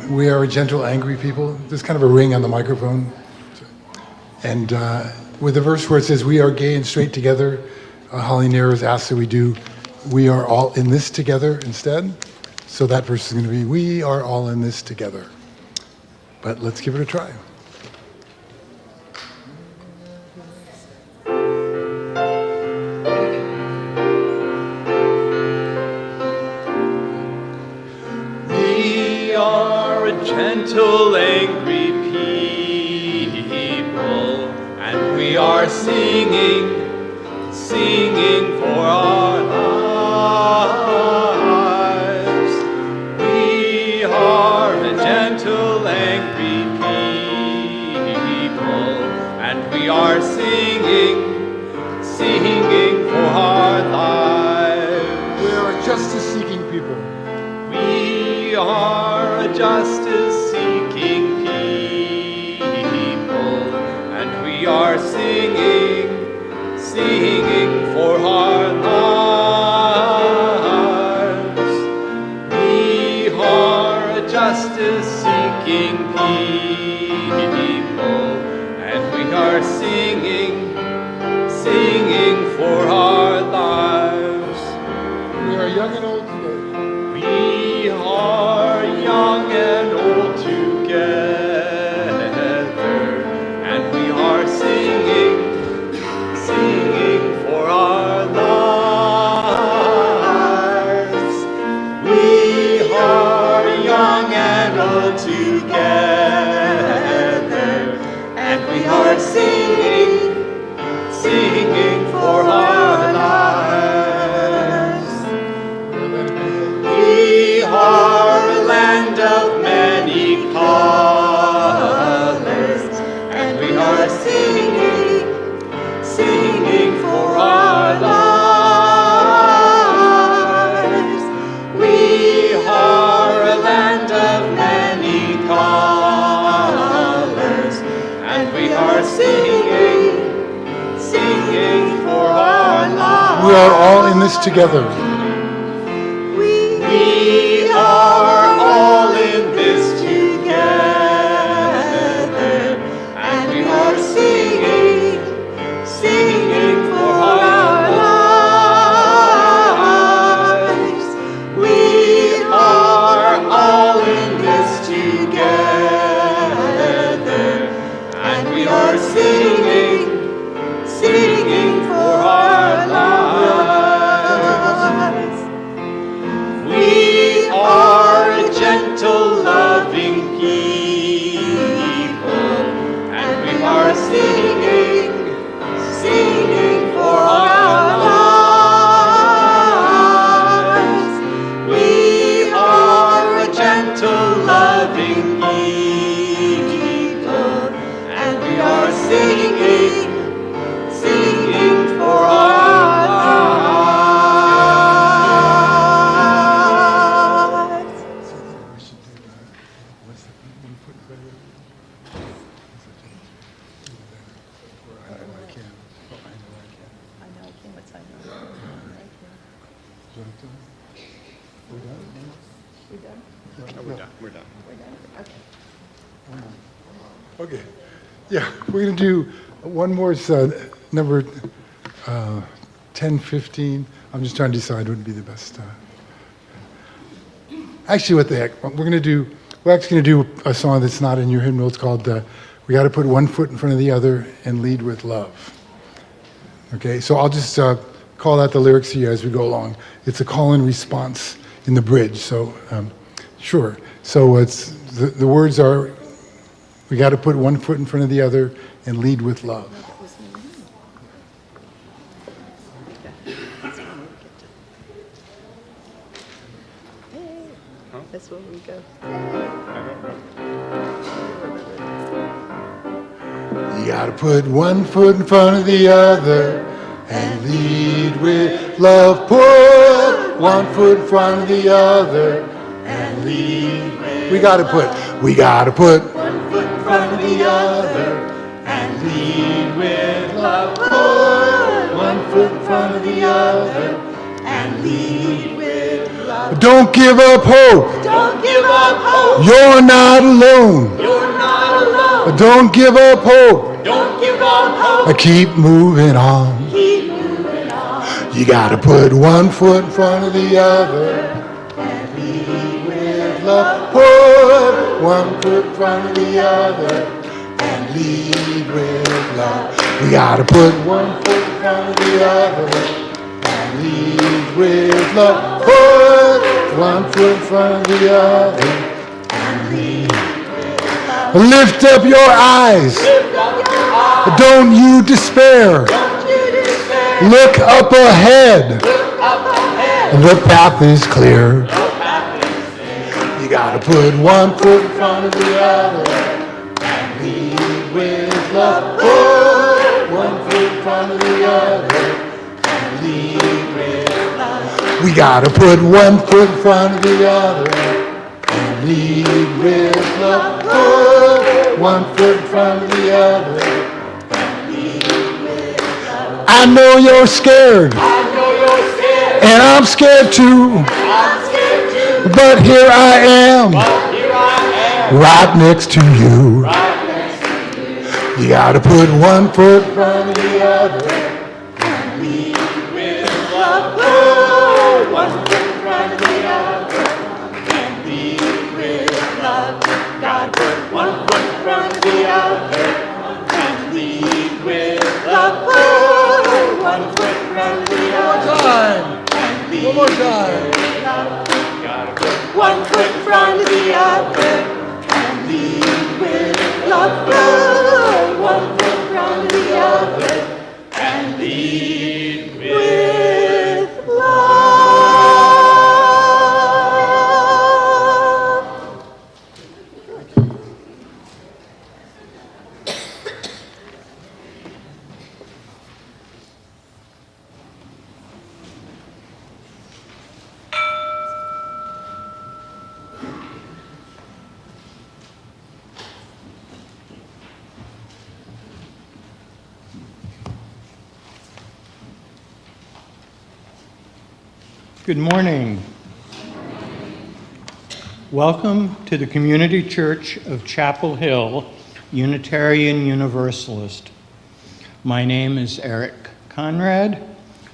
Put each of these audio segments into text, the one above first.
We are a gentle, angry people. There's kind of a ring on the microphone. And with the verse where it says, we are gay and straight together, Holly Nair asks that we do, we are all in this together instead. So that verse is going to be, we are all in this together. But let's give it a try. Gentle, angry people, and we are singing for our lives. justice-seeking people, and we are singing, singing for our lives. We are a justice-seeking people, and we are singing, singing for our lives. We are young and old together. We are young and old together, and we are singing, singing for our lives. We are young and old together, and we are singing, singing for our lives. We are a land of many colors, and we are singing, singing for our lives. We are a land of many colors, and we are singing, singing for our lives. We are all in this together. We are all in this together, and we are singing, singing for our lives. We are all in this together, and we are singing, singing for our lives. We are a gentle, loving people, and we are singing, singing for our lives. We are a gentle, loving people, and we are singing, singing for our lives. I know I can't, what's I know. We're done? We're done. We're done. We're done? Okay. Okay. Yeah, we're going to do one more. It's number 10, 15. I'm just trying to decide what would be the best. Actually, what the heck? We're actually going to do a song that's not in your hymnal. It's called We Got to Put One Foot in Front of the Other and Lead with Love. Okay, so I'll just call out the lyrics to you as we go along. It's a call and response in the bridge, so sure. So it's the words are, we got to put one foot in front of the other and lead with love. That was me. That's when we get to. Hey, that's where we go. You got to put one foot in front of the other and lead with love. Put one foot in front of the other and lead with We got to put One foot in front of the other and lead with love. Put one foot in front of the other and lead with love. Don't give up hope. Don't give up hope. You're not alone. You're not alone. Don't give up hope. Don't give up hope. Keep moving on. Keep moving on. You got to put one foot in front of the other and lead with love. Put one foot in front of the other and lead with love. We got to put one foot in front of the other and lead with love. Put one foot in front of the other and lead with love. Lift up your eyes. Lift up your eyes. Don't you despair. Don't you despair. Look up ahead. Look up ahead. The path is clear. The path is clear. You gotta put one foot in front of the other and lead with love. Put one foot in front of the other and lead with love. We gotta put one foot in front of the other and lead with love. Oh, one foot in front of the other. I know you're scared. And I'm scared too. But here I am. Right next to you. You gotta put one foot in front of the other. And lead with love. Oh, one foot in front of the other. And lead with love. God put one foot in front of the other. And lead with love. Oh, one foot in front of the other. And lead One more time. with love. God put one foot in front of the other. And lead with love. Oh, one foot in front of the other. And lead with love. Good morning. Welcome to the Community Church of Chapel Hill, Unitarian Universalist. My name is Eric Conrad.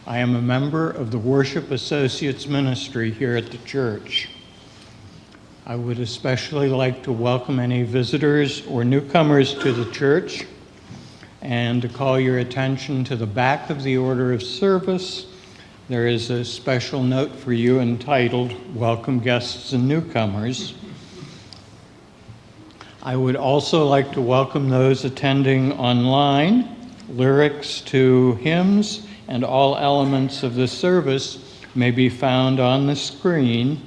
I am a member of the Worship Associates Ministry here at the church. I would especially like to welcome any visitors or newcomers to the church and to call your attention to the back of the order of service. There is a special note for you entitled, Welcome Guests and Newcomers. I would also like to welcome those attending online. Lyrics to hymns and all elements of the service may be found on the screen,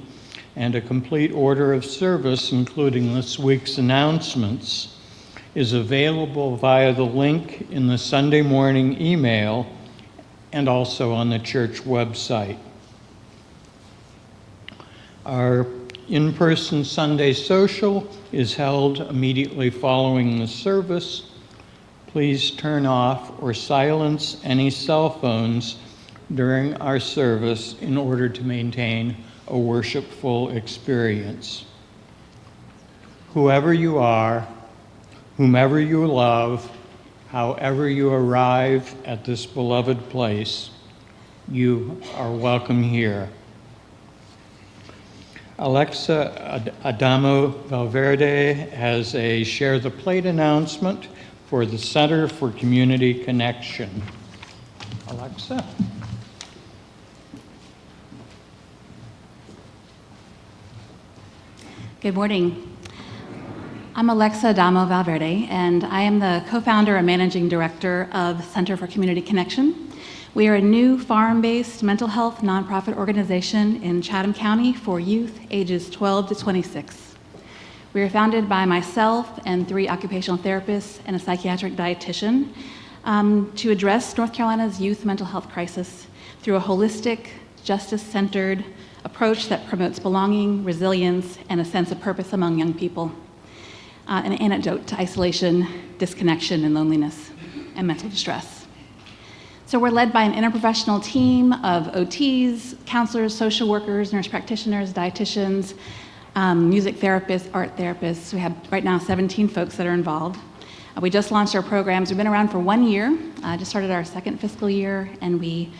and a complete order of service, including this week's announcements, is available via the link in the Sunday morning email and also on the church website. Our in-person Sunday social is held immediately following the service. Please turn off or silence any cell phones during our service in order to maintain a worshipful experience. Whoever you are, whomever you love, however you arrive at this beloved place, you are welcome here. Alexa Adamo Valverde has a Share the Plate announcement for the Center for Community Connection. Alexa? Good morning. I'm Alexa Adamo Valverde, and I am the co-founder and managing director of Center for Community Connection. We are a new farm-based mental health nonprofit organization in Chatham County for youth ages 12 to 26. We are founded by myself and 3 occupational therapists and a psychiatric dietitian to address North Carolina's youth mental health crisis through a holistic, justice-centered approach that promotes belonging, resilience, and a sense of purpose among young people. An antidote to isolation, disconnection, and loneliness, and mental distress. So we're led by an interprofessional team of OTs, counselors, social workers, nurse practitioners, dietitians, music therapists, art therapists. We have right now 17 folks that are involved. We just launched our programs. We've been around for 1 year, just started our 2nd fiscal year, and we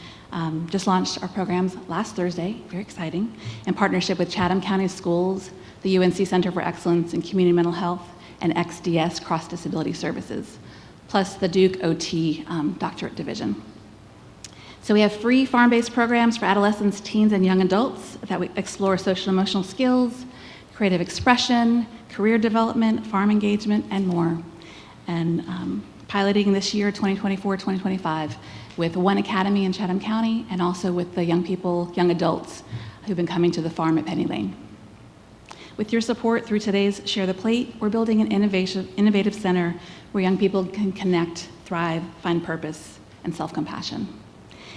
just launched our programs last Thursday, very exciting, in partnership with Chatham County Schools, the UNC Center for Excellence in Community Mental Health, and XDS Cross Disability Services, plus the Duke OT Doctorate Division. So we have free farm-based programs for adolescents, teens, and young adults that we explore social and emotional skills, creative expression, career development, farm engagement, and more. And piloting this year, 2024-2025, with One Academy in Chatham County, and also with the young people, young adults who've been coming to the farm at Penny Lane. With your support through today's Share the Plate, we're building an innovative center where young people can connect, thrive, find purpose, and self-compassion.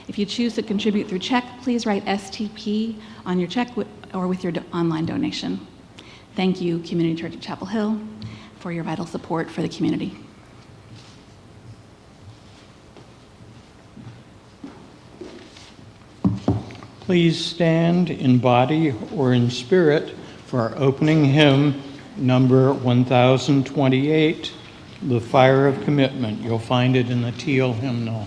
If you choose to contribute through check, please write STP on your check or with your online donation. Thank you, Community Church of Chapel Hill, for your vital support for the community. Please stand in body or in spirit for our opening hymn, number 1028, The Fire of Commitment. You'll find it in the teal hymnal.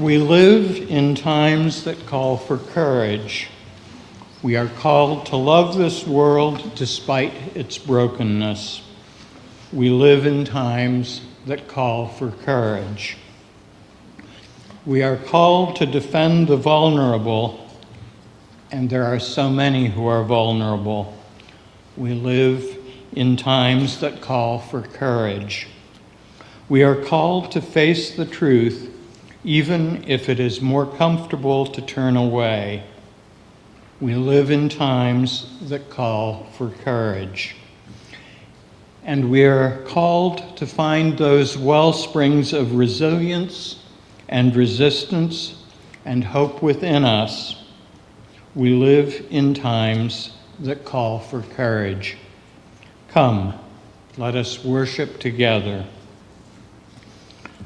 We live in times that call for courage. We are called to love this world despite its brokenness. We live in times that call for courage. We are called to defend the vulnerable, and there are so many who are vulnerable. We live in times that call for courage. We are called to face the truth, even if it is more comfortable to turn away. We live in times that call for courage. And we are called to find those well springs of resilience and resistance and hope within us. We live in times that call for courage. Come, let us worship together.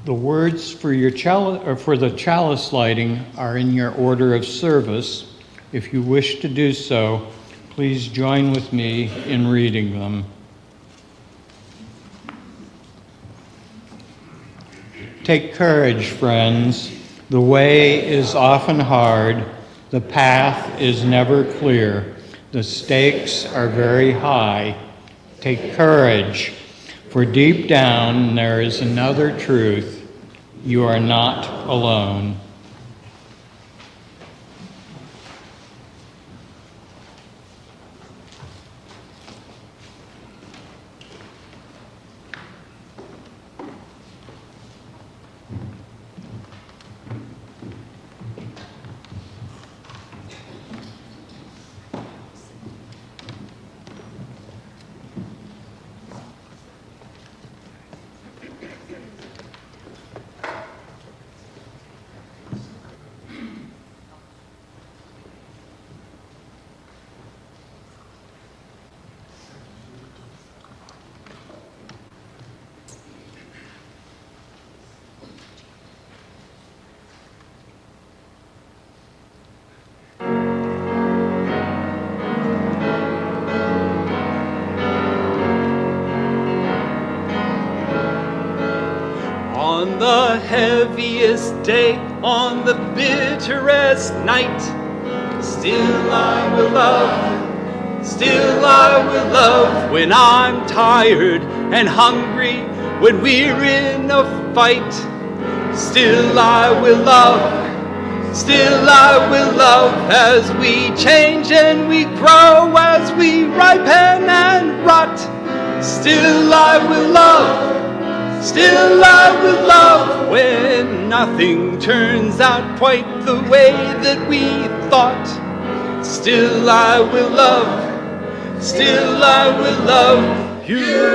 The words for the chalice lighting are in your order of service. If you wish to do so, please join with me in reading them. Take courage, friends. The way is often hard. The path is never clear. The stakes are very high. Take courage, for deep down there is another truth. You are not alone. On the heaviest day, on the bitterest night, still I will love, still I will love. When I'm tired and hungry, when we're in a fight, still I will love, still I will love. As we change and we grow, as we ripen and rot, still I will love, still I will love. When nothing turns out quite the way that we thought, still I will love, still I will love you.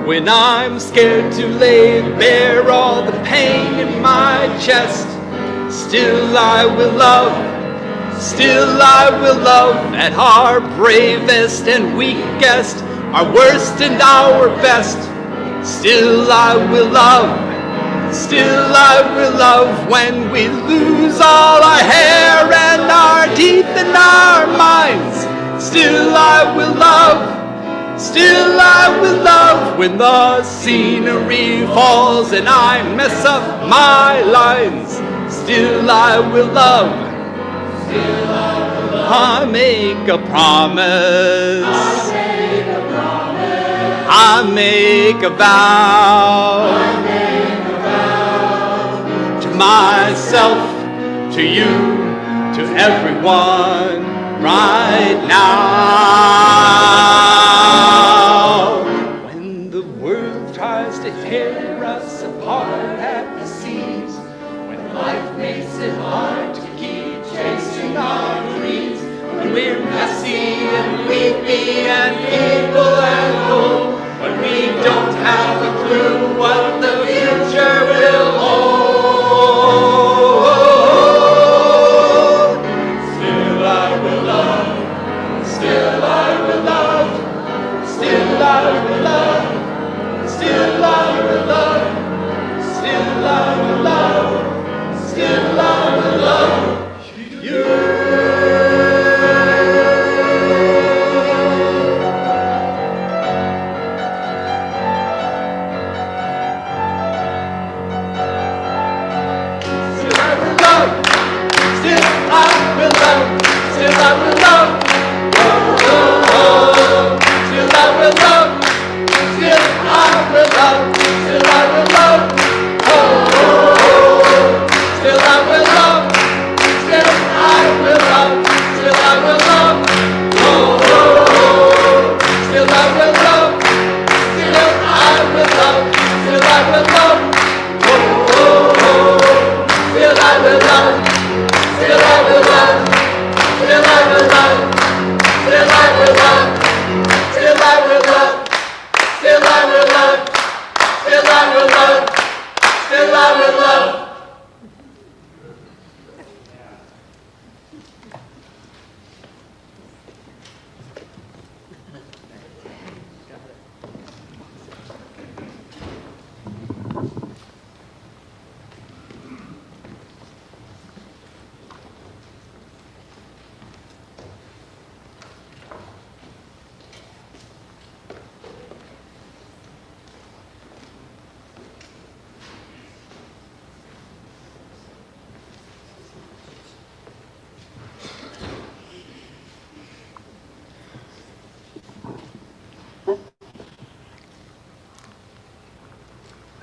When I'm scared to lay bare all the pain in my chest, still I will love, still I will love. At our bravest and weakest, our worst and our best, still I will love, still I will love. When we lose all our hair and our teeth and our minds, still I will love, still I will love. When the scenery falls and I mess up my lines, still I will love, still I will love. I make a promise, I make a vow, to myself, to you, to everyone right now. When the world tries to tear us apart at the seams, when life makes it hard to keep chasing our dreams, when we're messy and weepy and feeble and old, when we don't have a clue what the future will hold, still I will love, still I will love, still I will love, still I will love, still I will love, still I will love you.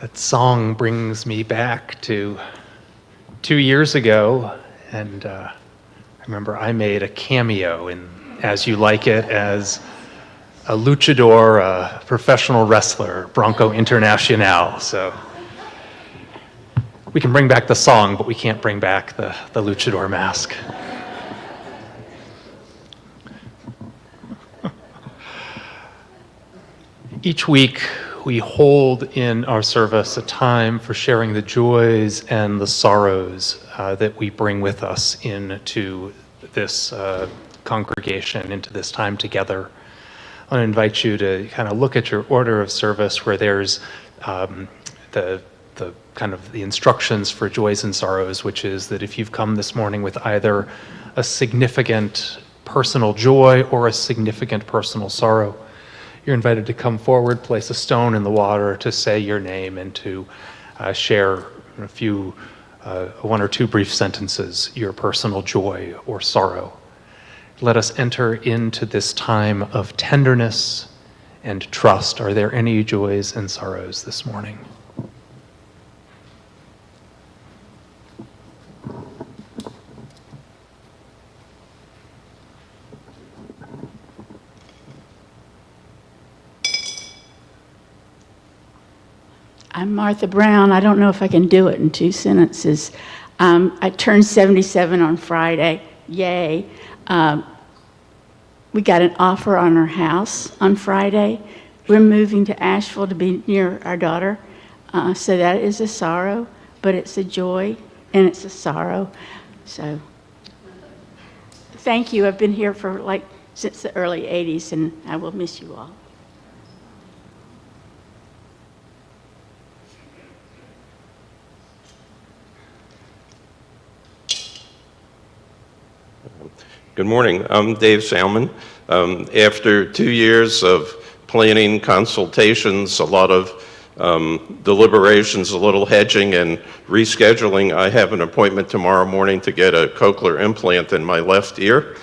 That song brings me back to 2 years ago, and I remember I made a cameo in As You Like It as a luchador, a professional wrestler, Bronco Internacional. So we can bring back the song, but we can't bring back the luchador mask. Each week, we hold in our service a time for sharing the joys and the sorrows that we bring with us into this congregation, into this time together. I want to invite you to kind of look at your order of service where there's the kind of the instructions for joys and sorrows, which is that if you've come this morning with either a significant personal joy or a significant personal sorrow, you're invited to come forward, place a stone in the water to say your name and to share a few, one or two brief sentences, your personal joy or sorrow. Let us enter into this time of tenderness and trust. Are there any joys and sorrows this morning? I'm Martha Brown. I don't know if I can do it in 2 sentences. I turned 77 on Friday. Yay. We got an offer on our house on Friday. We're moving to Asheville to be near our daughter. So that is a sorrow, but it's a joy and it's a sorrow. So thank you. I've been here for since the early 80s, and I will miss you all. Good morning. I'm Dave Salmon. After 2 years of planning, consultations, a lot of deliberations, a little hedging and rescheduling, I have an appointment tomorrow morning to get a cochlear implant in my left ear.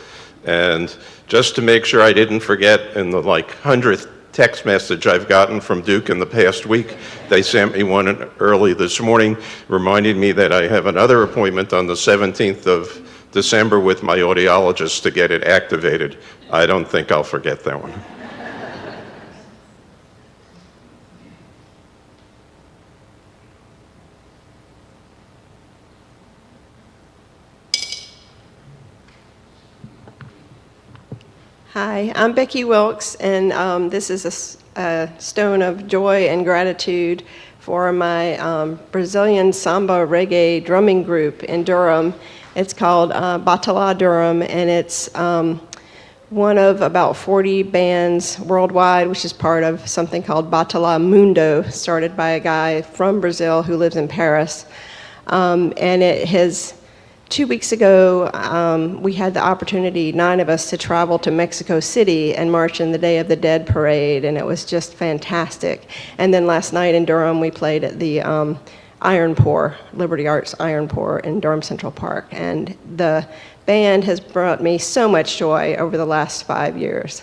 And just to make sure I didn't forget, in the 100th text message I've gotten from Duke in the past week, they sent me one early this morning reminding me that I have another appointment on the 17th of December with my audiologist to get it activated. I don't think I'll forget that one. Hi, I'm Becky Wilkes, and this is a stone of joy and gratitude for my Brazilian samba reggae drumming group in Durham. It's called Batala Durham, and it's one of about 40 bands worldwide, which is part of something called Batala Mundo, started by a guy from Brazil who lives in Paris. And it has, 2 weeks ago, we had the opportunity, 9 of us, to travel to Mexico City and march in the Day of the Dead parade, and it was just fantastic. And then last night in Durham, we played at the Iron Pour, Liberty Arts Iron Pour in Durham Central Park. And the band has brought me so much joy over the last 5 years.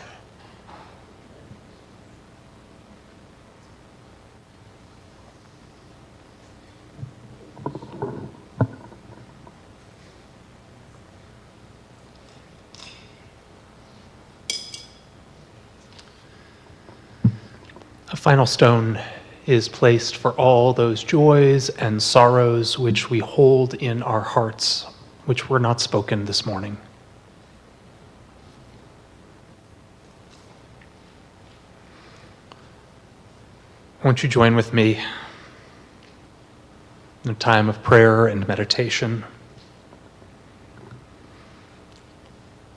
A final stone is placed for all those joys and sorrows which we hold in our hearts, which were not spoken this morning. Won't you join with me in a time of prayer and meditation?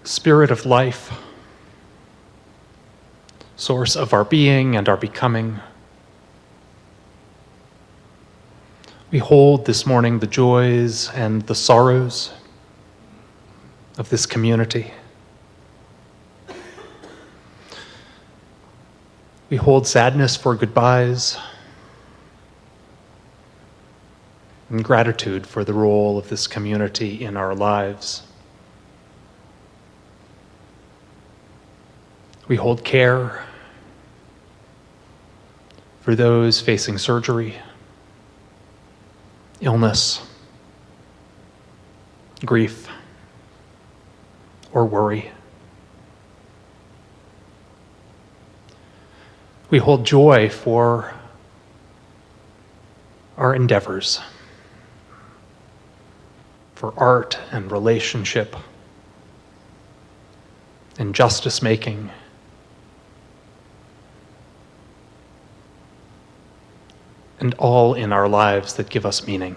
Spirit of life, source of our being and our becoming, we hold this morning the joys and the sorrows of this community. We hold sadness for goodbyes and gratitude for the role of this community in our lives. We hold care for those facing surgery, illness, grief, or worry. We hold joy for our endeavors, for art and relationship, and justice making, and all in our lives that give us meaning.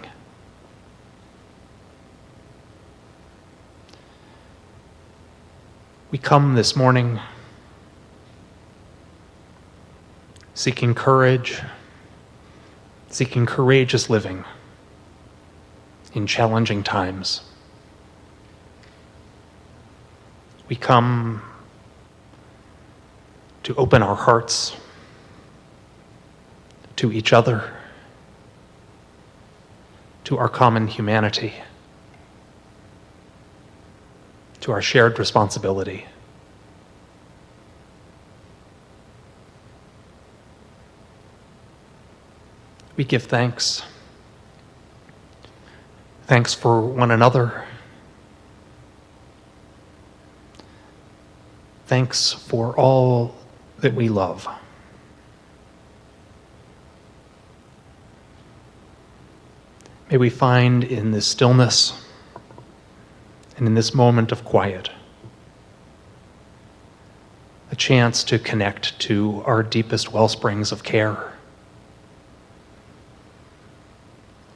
We come this morning seeking courage, seeking courageous living in challenging times. We come to open our hearts to each other, to our common humanity, to our shared responsibility. We give thanks. Thanks for one another. Thanks for all that we love. May we find in this stillness and in this moment of quiet a chance to connect to our deepest wellsprings of care,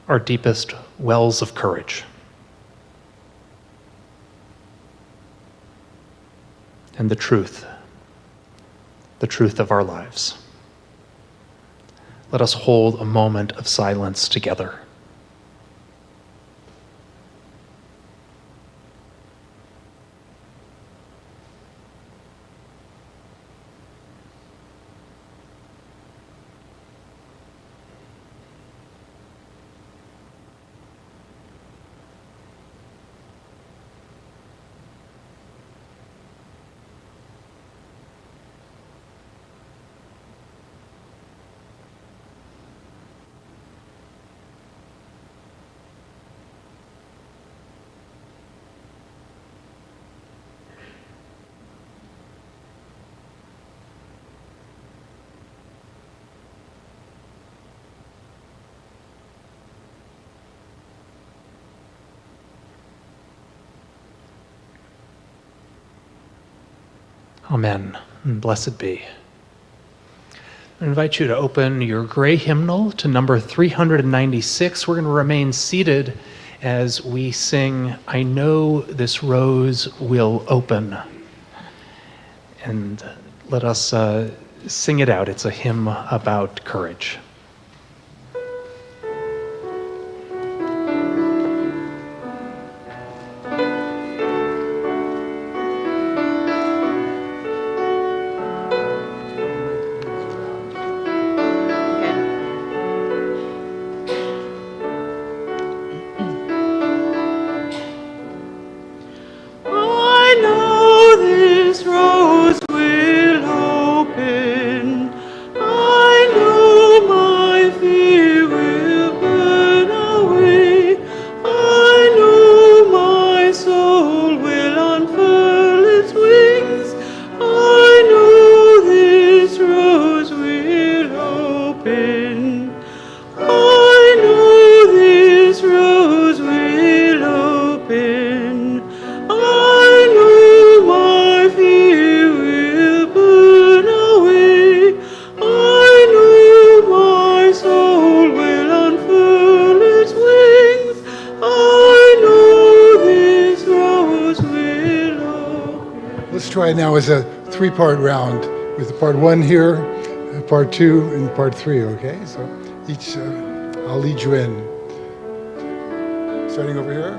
our deepest wells of courage, and the truth of our lives. Let us hold a moment of silence together. Amen, and blessed be. I invite you to open your gray hymnal to number 396. We're going to remain seated as we sing, "I Know This Rose Will Open." And let us sing it out. It's a hymn about courage. I know this rose will open. I know my fear will burn away. I know my soul will unfurl its wings. I know this rose will open. I know this rose will open. I know my fear will burn away. I know my soul will unfurl its wings. I know this rose will open. Let's try it now as a three-part round with part one here, part two, and part three, okay? So each, I'll lead you in. Starting over here.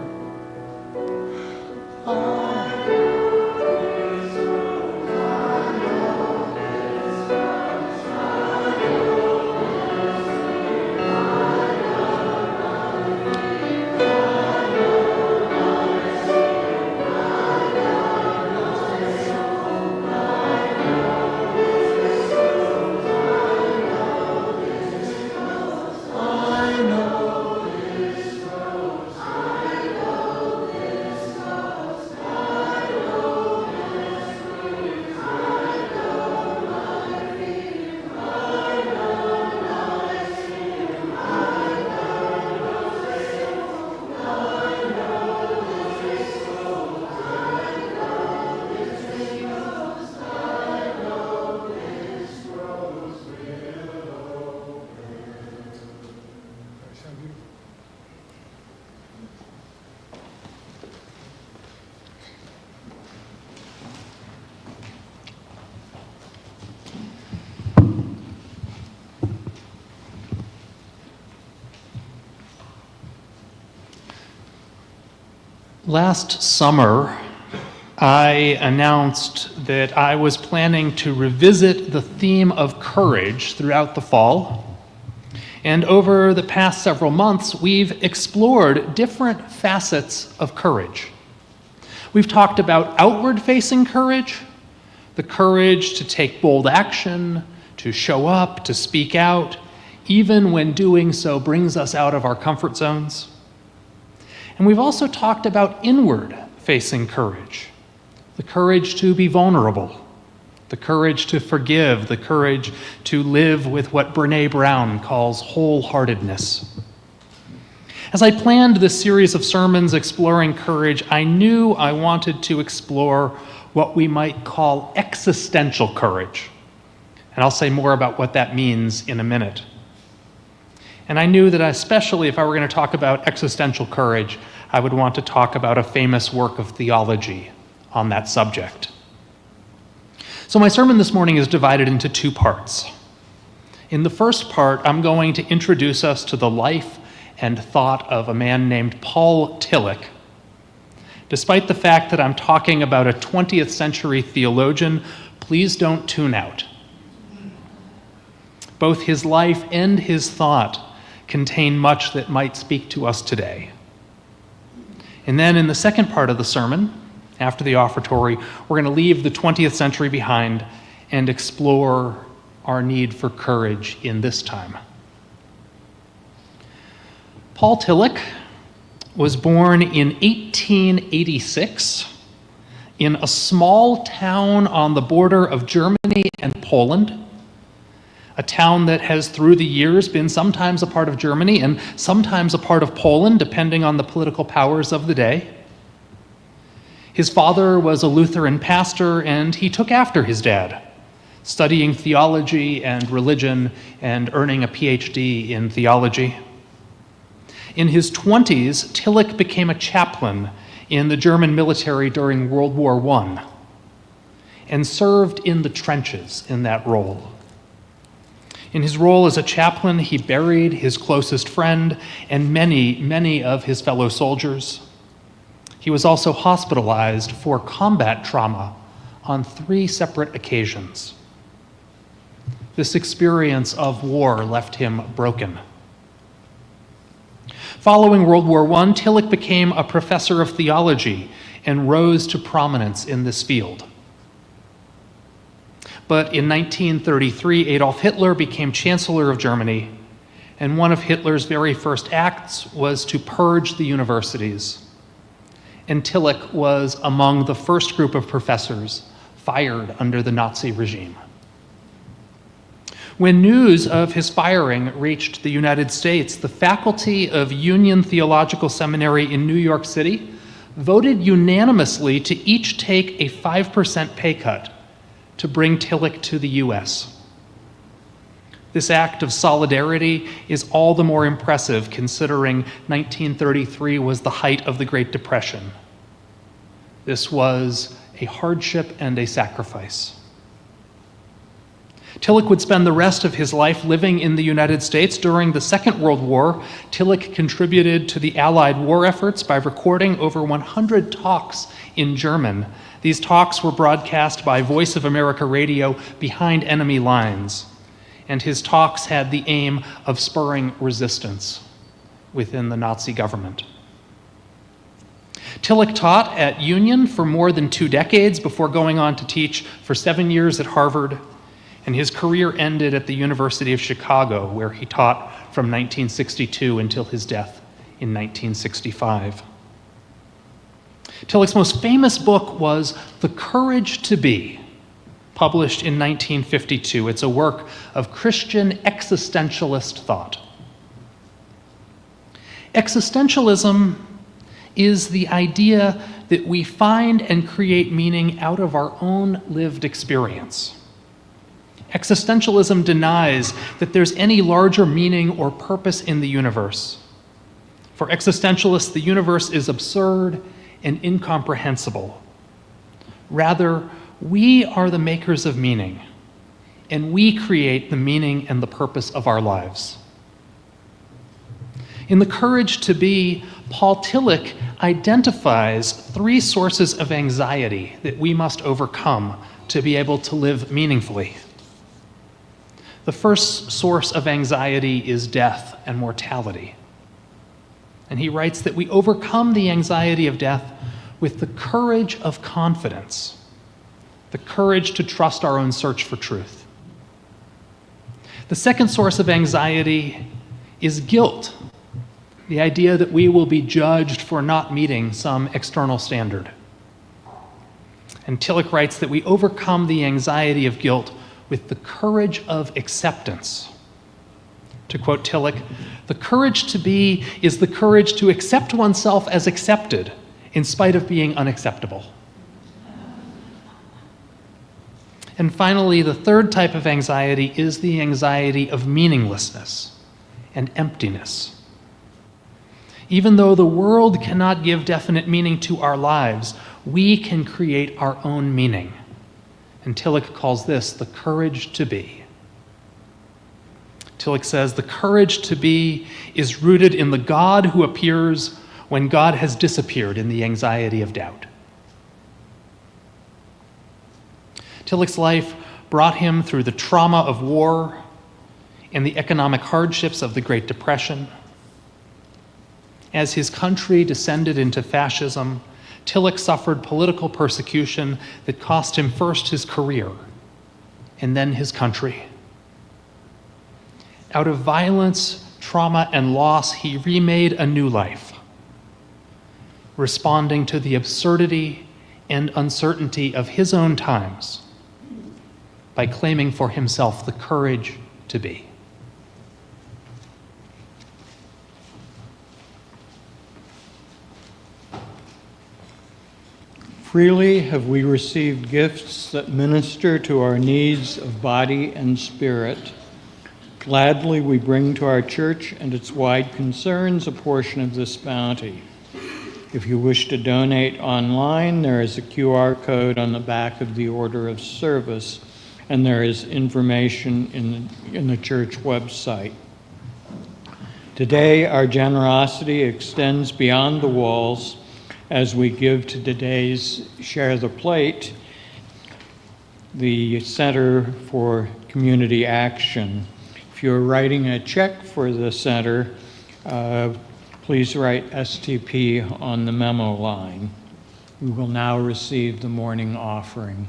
Last summer, I announced that I was planning to revisit the theme of courage throughout the fall. And over the past several months, we've explored different facets of courage. We've talked about outward-facing courage, the courage to take bold action, to show up, to speak out, even when doing so brings us out of our comfort zones. And we've also talked about inward-facing courage, the courage to be vulnerable, the courage to forgive, the courage to live with what Brené Brown calls wholeheartedness. As I planned this series of sermons exploring courage, I knew I wanted to explore what we might call existential courage. And I'll say more about what that means in a minute. And I knew that especially if I were going to talk about existential courage, I would want to talk about a famous work of theology on that subject. So my sermon this morning is divided into two parts. In the first part, I'm going to introduce us to the life and thought of a man named Paul Tillich. Despite the fact that I'm talking about a 20th century theologian, please don't tune out. Both his life and his thought contain much that might speak to us today. And then in the second part of the sermon, after the offertory, we're going to leave the 20th century behind and explore our need for courage in this time. Paul Tillich was born in 1886 in a small town on the border of Germany and Poland, a town that has through the years been sometimes a part of Germany and sometimes a part of Poland, depending on the political powers of the day. His father was a Lutheran pastor, and he took after his dad, studying theology and religion and earning a PhD in theology. In his 20s, Tillich became a chaplain in the German military during World War I and served in the trenches in that role. In his role as a chaplain, he buried his closest friend and many of his fellow soldiers. He was also hospitalized for combat trauma on 3 separate occasions. This experience of war left him broken. Following World War I, Tillich became a professor of theology and rose to prominence in this field. But in 1933, Adolf Hitler became Chancellor of Germany, and one of Hitler's very first acts was to purge the universities. And Tillich was among the first group of professors fired under the Nazi regime. When news of his firing reached the United States, the faculty of Union Theological Seminary in New York City voted unanimously to each take a 5% pay cut to bring Tillich to the U.S. This act of solidarity is all the more impressive considering 1933 was the height of the Great Depression. This was a hardship and a sacrifice. Tillich would spend the rest of his life living in the United States. During the Second World War, Tillich contributed to the Allied war efforts by recording over 100 talks in German. These talks were broadcast by Voice of America Radio behind enemy lines, and his talks had the aim of spurring resistance within the Nazi government. Tillich taught at Union for more than 2 decades before going on to teach for 7 years at Harvard, and his career ended at the University of Chicago, where he taught from 1962 until his death in 1965. Tillich's most famous book was The Courage to Be, published in 1952. It's a work of Christian existentialist thought. Existentialism is the idea that we find and create meaning out of our own lived experience. Existentialism denies that there's any larger meaning or purpose in the universe. For existentialists, the universe is absurd and incomprehensible. Rather, we are the makers of meaning, and we create the meaning and the purpose of our lives. In The Courage to Be, Paul Tillich identifies 3 sources of anxiety that we must overcome to be able to live meaningfully. The first source of anxiety is death and mortality. And he writes that we overcome the anxiety of death with the courage of confidence, the courage to trust our own search for truth. The second source of anxiety is guilt, the idea that we will be judged for not meeting some external standard. And Tillich writes that we overcome the anxiety of guilt with the courage of acceptance. To quote Tillich, the courage to be is the courage to accept oneself as accepted in spite of being unacceptable. And finally, the third type of anxiety is the anxiety of meaninglessness and emptiness. Even though the world cannot give definite meaning to our lives, we can create our own meaning. And Tillich calls this the courage to be. Tillich says, the courage to be is rooted in the God who appears when God has disappeared in the anxiety of doubt. Tillich's life brought him through the trauma of war and the economic hardships of the Great Depression. As his country descended into fascism, Tillich suffered political persecution that cost him first his career and then his country. Out of violence, trauma, and loss, he remade a new life, responding to the absurdity and uncertainty of his own times by claiming for himself the courage to be. Freely have we received gifts that minister to our needs of body and spirit. Gladly we bring to our church and its wide concerns a portion of this bounty. If you wish to donate online, there is a QR code on the back of the order of service, and there is information in the church website. Today, our generosity extends beyond the walls as we give to today's Share the Plate, the Center for Community Action. If you're writing a check for the center, please write STP on the memo line. We will now receive the morning offering.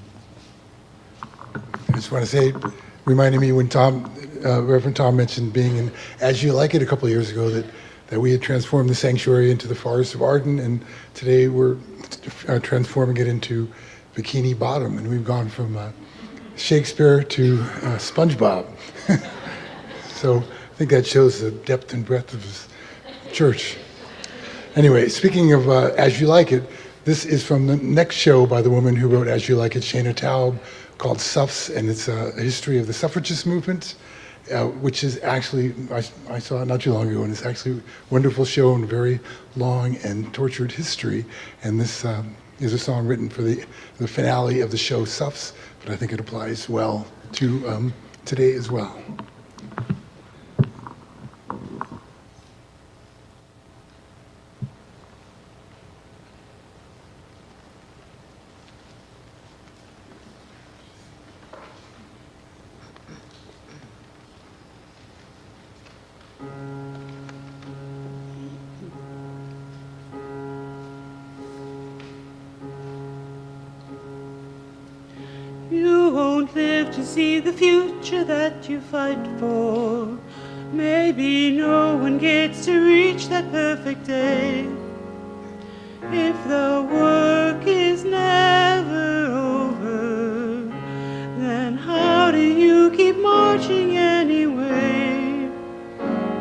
I just want to say, reminding me when Reverend Thom mentioned being in As You Like It a couple of years ago, that we had transformed the sanctuary into the Forest of Arden, and today we're transforming it into Bikini Bottom, and we've gone from Shakespeare to SpongeBob. So I think that shows the depth and breadth of his church. Anyway, speaking of As You Like It, this is from the next show by the woman who wrote As You Like It, Shana Taub, called Suffs, and it's a history of the suffragist movement, which is actually, I saw it not too long ago, and it's actually a wonderful show and very long and tortured history. And this is a song written for the finale of the show Suffs, but I think it applies well to today as well. You won't live to see the future that you fight for. Maybe no one gets to reach that perfect day. If the work is never over, then how do you keep marching anyway?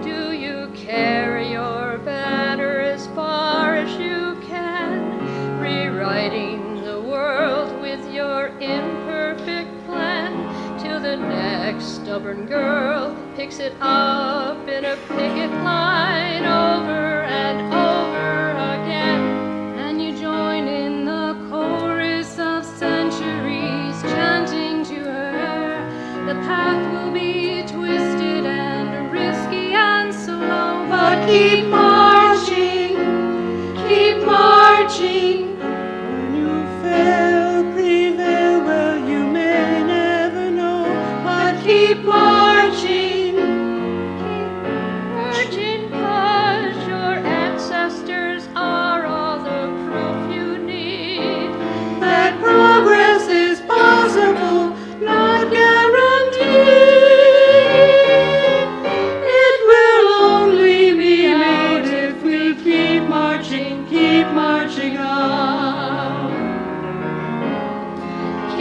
Do you carry your banner as far as you can, rewriting the world with your imperfect plan, till the next stubborn girl picks it up in a picket line over and over again, and you join in the chorus of centuries chanting to her, the path will be twisted and risky and slow, but keep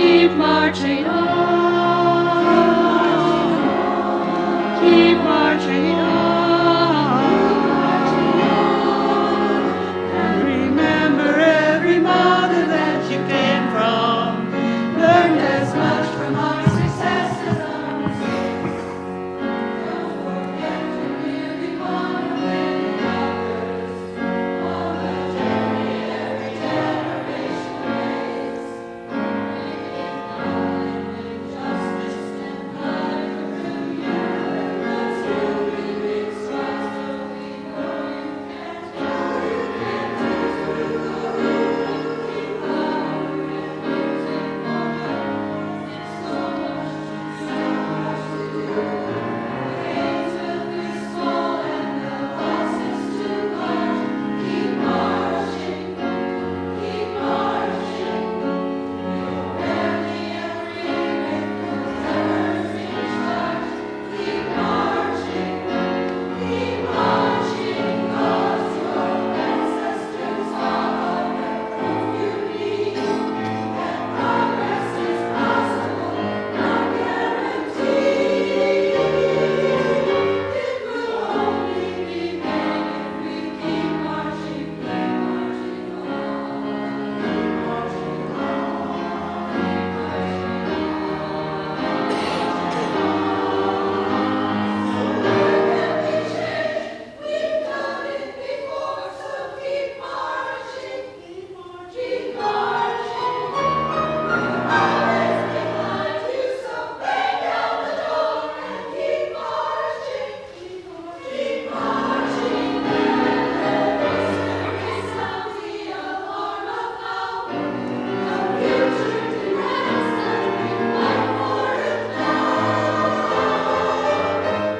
keep marching on, keep marching on, and remember every mother that you came from. Learned as much from our successes. Don't forget to really want to win others. On the journey every generation makes. Making kind and justice and life through you. What's truly makes us so we know you can do. You can do through the rule. Keep power and music for love. It's so much to do. Gains will be small and the losses too much. Keep marching, keep marching. You'll barely ever hear it, 'cause ever's in charge. Keep marching, 'cause your ancestors are the proof you need. That progress is possible, not guaranteed. It will only begin if we keep marching on. Keep marching We've done it before, so keep marching, keep marching. We've always been behind you, so bang down the door and keep marching, keep marching. Every sound the alarm of hope. The future demands that we fight for it now.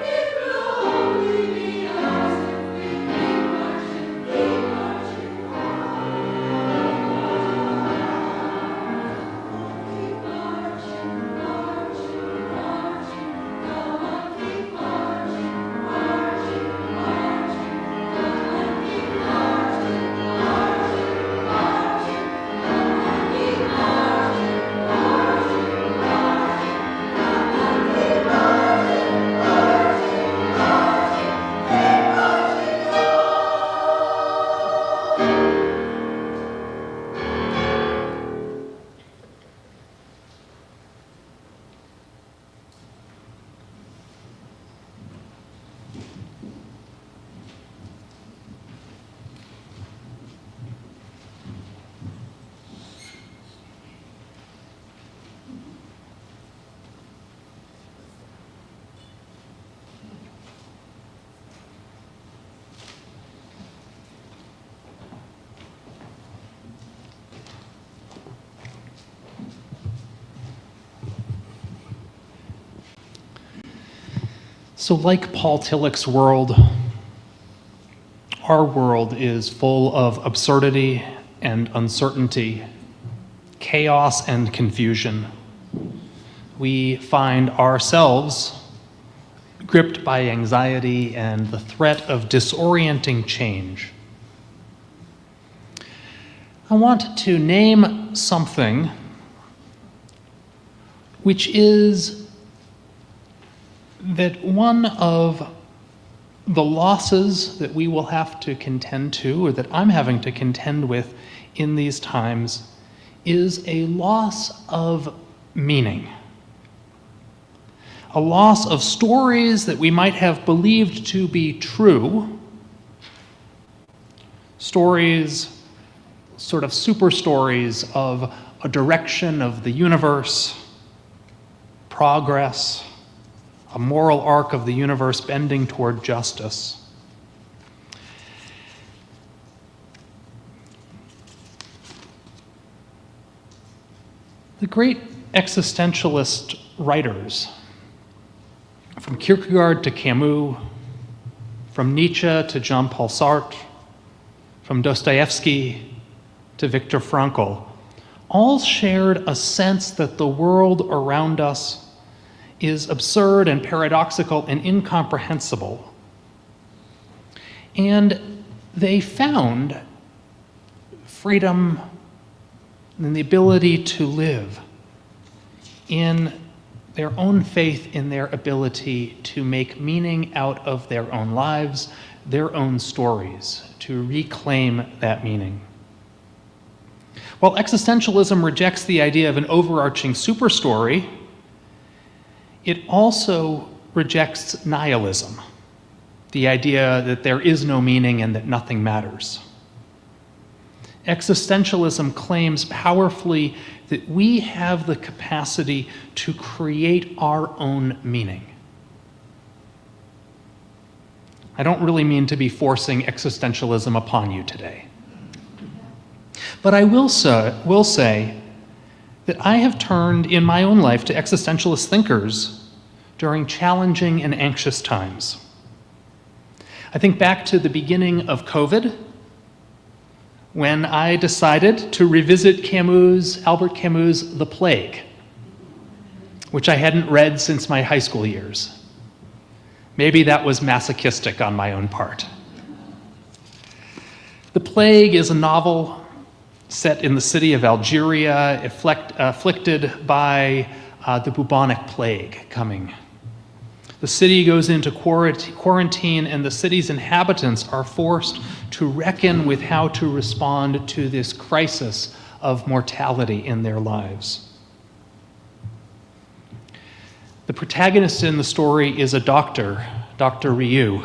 It will only be ours if we keep marching on. Keep marching, marching, marching. Come on, keep marching, marching, marching. Come on, keep marching, marching, marching. Come on, keep marching, marching, marching. Come on, keep marching, marching, marching. Keep marching So like Paul Tillich's world, our world is full of absurdity and uncertainty, chaos and confusion. We find ourselves gripped by anxiety and the threat of disorienting change. I want to name something which is that one of the losses that we will have to contend to, or that I'm having to contend with in these times, is a loss of meaning. A loss of stories that we might have believed to be true, stories, sort of super stories of a direction of the universe, progress, a moral arc of the universe bending toward justice. The great existentialist writers, from Kierkegaard to Camus, from Nietzsche to Jean-Paul Sartre, from Dostoevsky to Viktor Frankl, all shared a sense that the world around us is absurd and paradoxical and incomprehensible. And they found freedom and the ability to live in their own faith in their ability to make meaning out of their own lives, their own stories, to reclaim that meaning. While existentialism rejects the idea of an overarching superstory, it also rejects nihilism, the idea that there is no meaning and that nothing matters. Existentialism claims powerfully that we have the capacity to create our own meaning. I don't really mean to be forcing existentialism upon you today. But I will say that I have turned in my own life to existentialist thinkers during challenging and anxious times. I think back to the beginning of COVID, when I decided to revisit Albert Camus' The Plague, which I hadn't read since my high school years. Maybe that was masochistic on my own part. The Plague is a novel set in the city of Algeria, afflicted by the bubonic plague coming. The city goes into quarantine, and the city's inhabitants are forced to reckon with how to respond to this crisis of mortality in their lives. The protagonist in the story is a doctor, Dr. Ryu.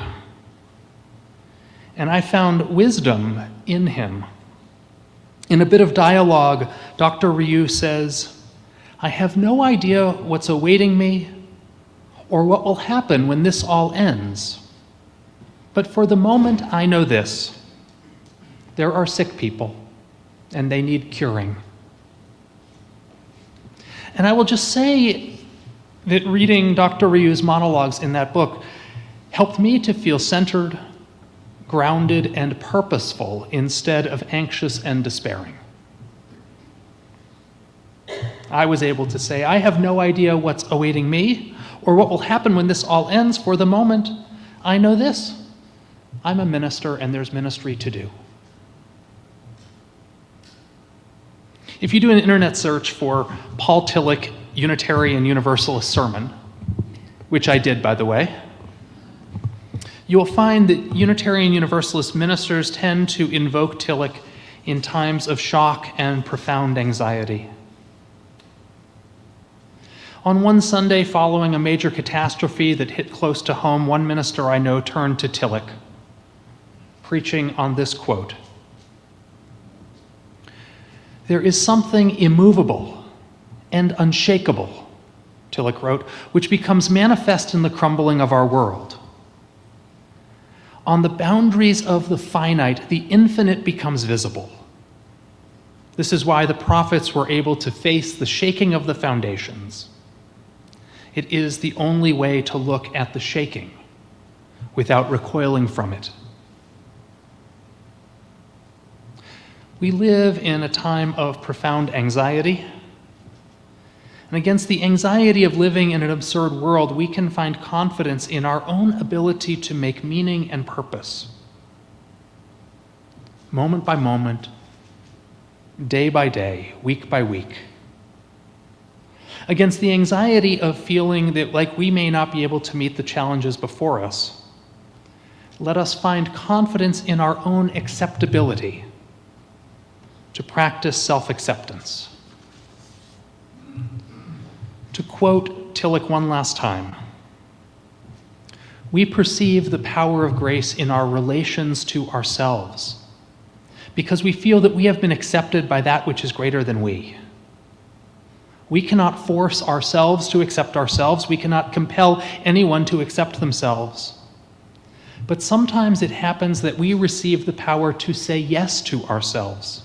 And I found wisdom in him. In a bit of dialogue, Dr. Ryu says, "I have no idea what's awaiting me or what will happen when this all ends. But for the moment, I know this. There are sick people, and they need curing." And I will just say that reading Dr. Ryu's monologues in that book helped me to feel centered, grounded, and purposeful instead of anxious and despairing. I was able to say, I have no idea what's awaiting me or what will happen when this all ends. For the moment, I know this. I'm a minister, and there's ministry to do. If you do an internet search for Paul Tillich, Unitarian Universalist sermon, which I did, by the way, you will find that Unitarian Universalist ministers tend to invoke Tillich in times of shock and profound anxiety. On one Sunday following a major catastrophe that hit close to home, one minister I know turned to Tillich, preaching on this quote: "There is something immovable and unshakable," Tillich wrote, "which becomes manifest in the crumbling of our world. On the boundaries of the finite, the infinite becomes visible. This is why the prophets were able to face the shaking of the foundations. It is the only way to look at the shaking without recoiling from it." We live in a time of profound anxiety. And against the anxiety of living in an absurd world, we can find confidence in our own ability to make meaning and purpose. Moment by moment, day by day, week by week. Against the anxiety of feeling that like we may not be able to meet the challenges before us, let us find confidence in our own acceptability to practice self-acceptance. To quote Tillich one last time, "We perceive the power of grace in our relations to ourselves because we feel that we have been accepted by that which is greater than we. We cannot force ourselves to accept ourselves. We cannot compel anyone to accept themselves. But sometimes it happens that we receive the power to say yes to ourselves,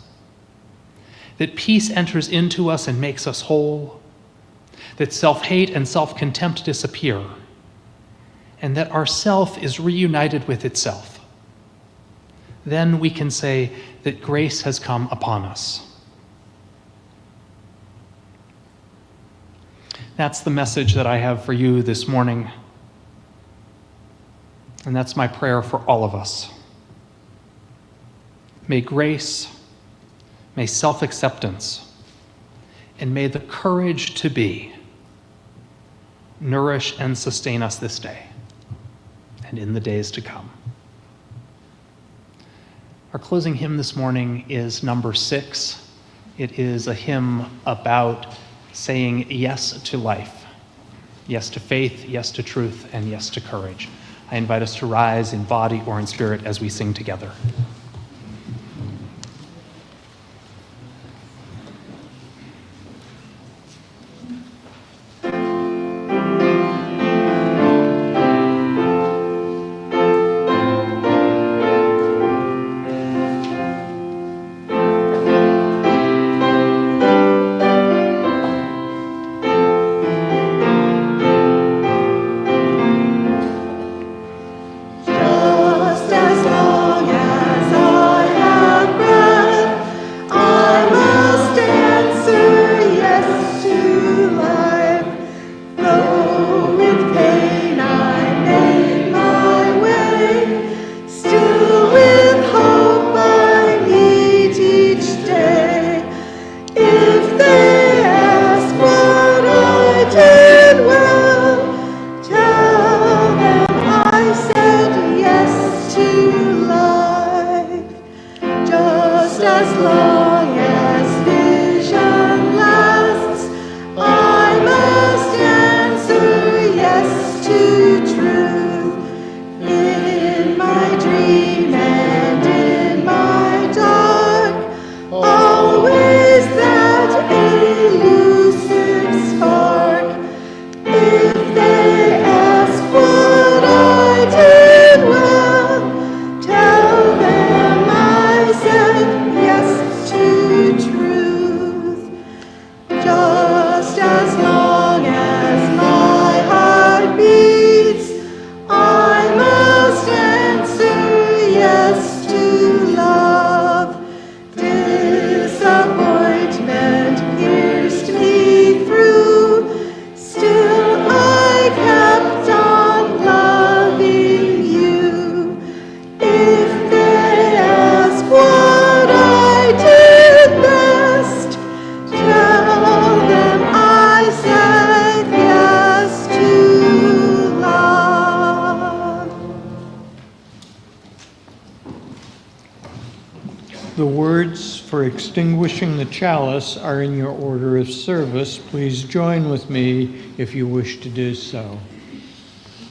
that peace enters into us and makes us whole, that self-hate and self-contempt disappear, and that our self is reunited with itself. Then we can say that grace has come upon us." That's the message that I have for you this morning, and that's my prayer for all of us. May grace, may self-acceptance, and may the courage to be nourish and sustain us this day and in the days to come. Our closing hymn this morning is number 6. It is a hymn about saying yes to life, yes to faith, yes to truth, and yes to courage. I invite us to rise in body or in spirit as we sing together. Just as long as I have breath, I must answer yes to life. Though with pain I make my way, still with hope I meet each day. If they ask what I did well, tell them I said yes to life. Just as long as vision lasts, I must answer yes to truth. In my dream and in my dark, always that elusive spark. If they ask what I did well, tell them I said yes to truth. Just as long as my heart beats, I must answer yes to love. Disappointment pierced me through, still I kept on loving you. If they ask what I did best, tell them I said yes to love. The words for extinguishing the chalice are in your order of service. Please join with me if you wish to do so.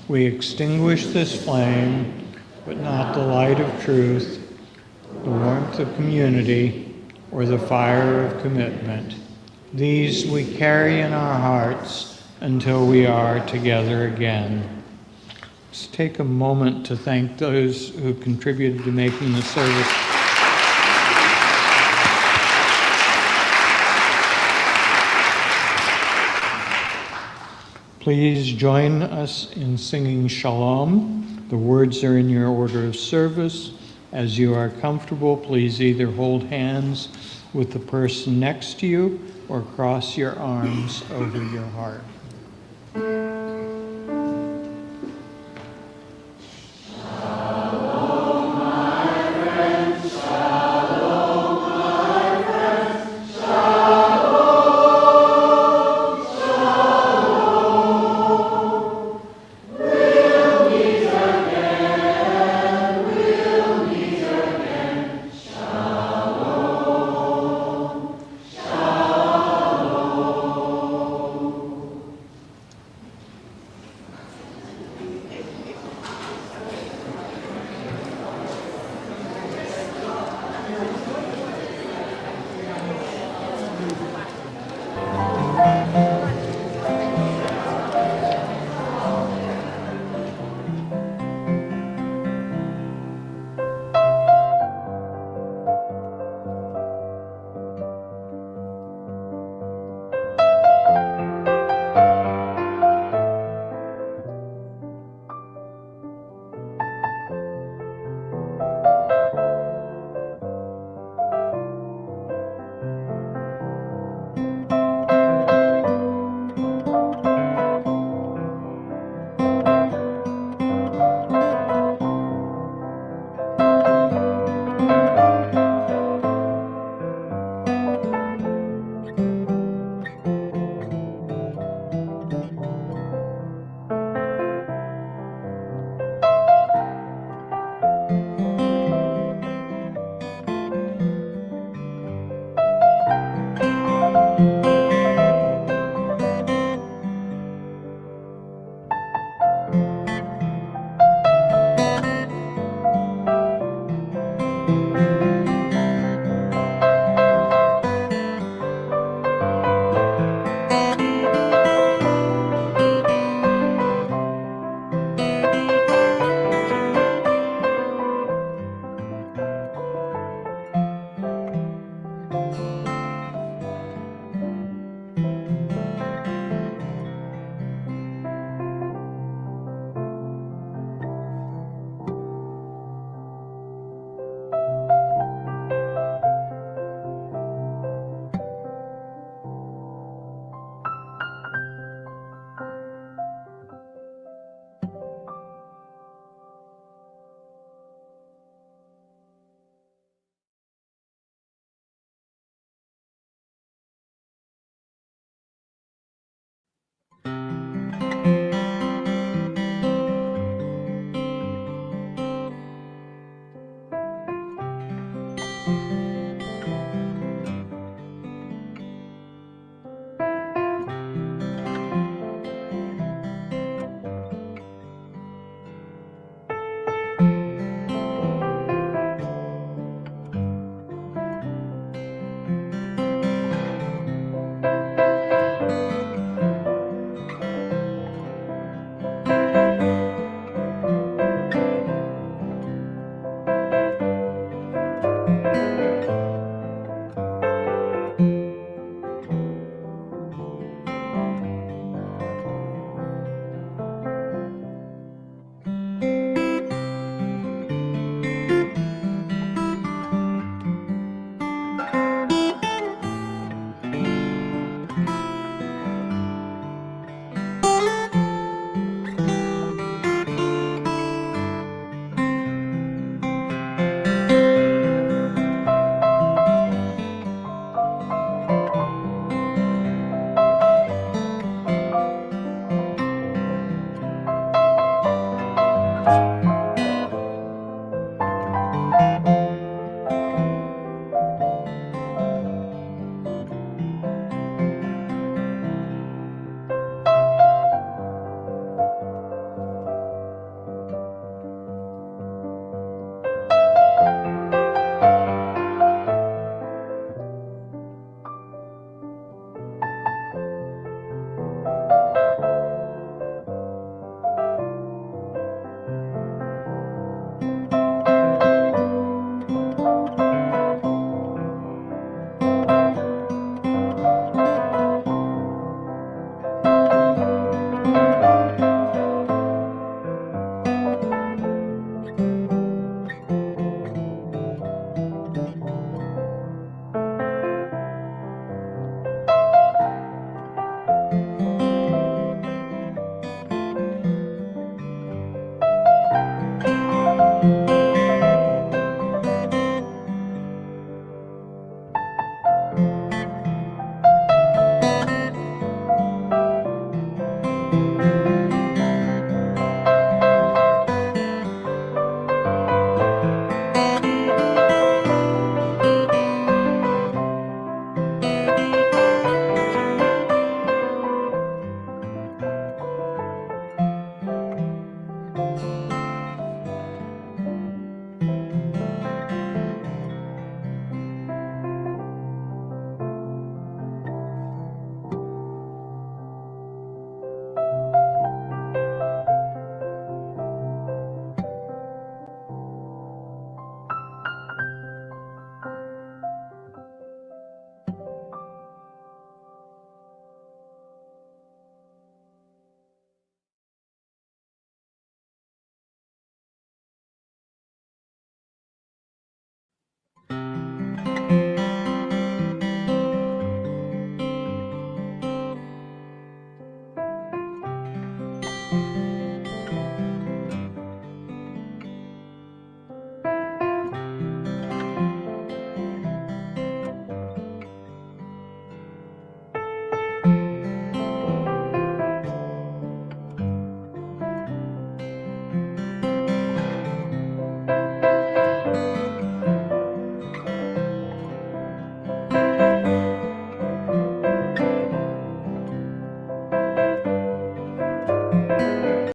We extinguish this flame, but not the light of truth, the warmth of community, or the fire of commitment. These we carry in our hearts until we are together again. Let's take a moment to thank those who contributed to making the service. Please join us in singing Shalom. The words are in your order of service. As you are comfortable, please either hold hands with the person next to you or cross your arms over your heart.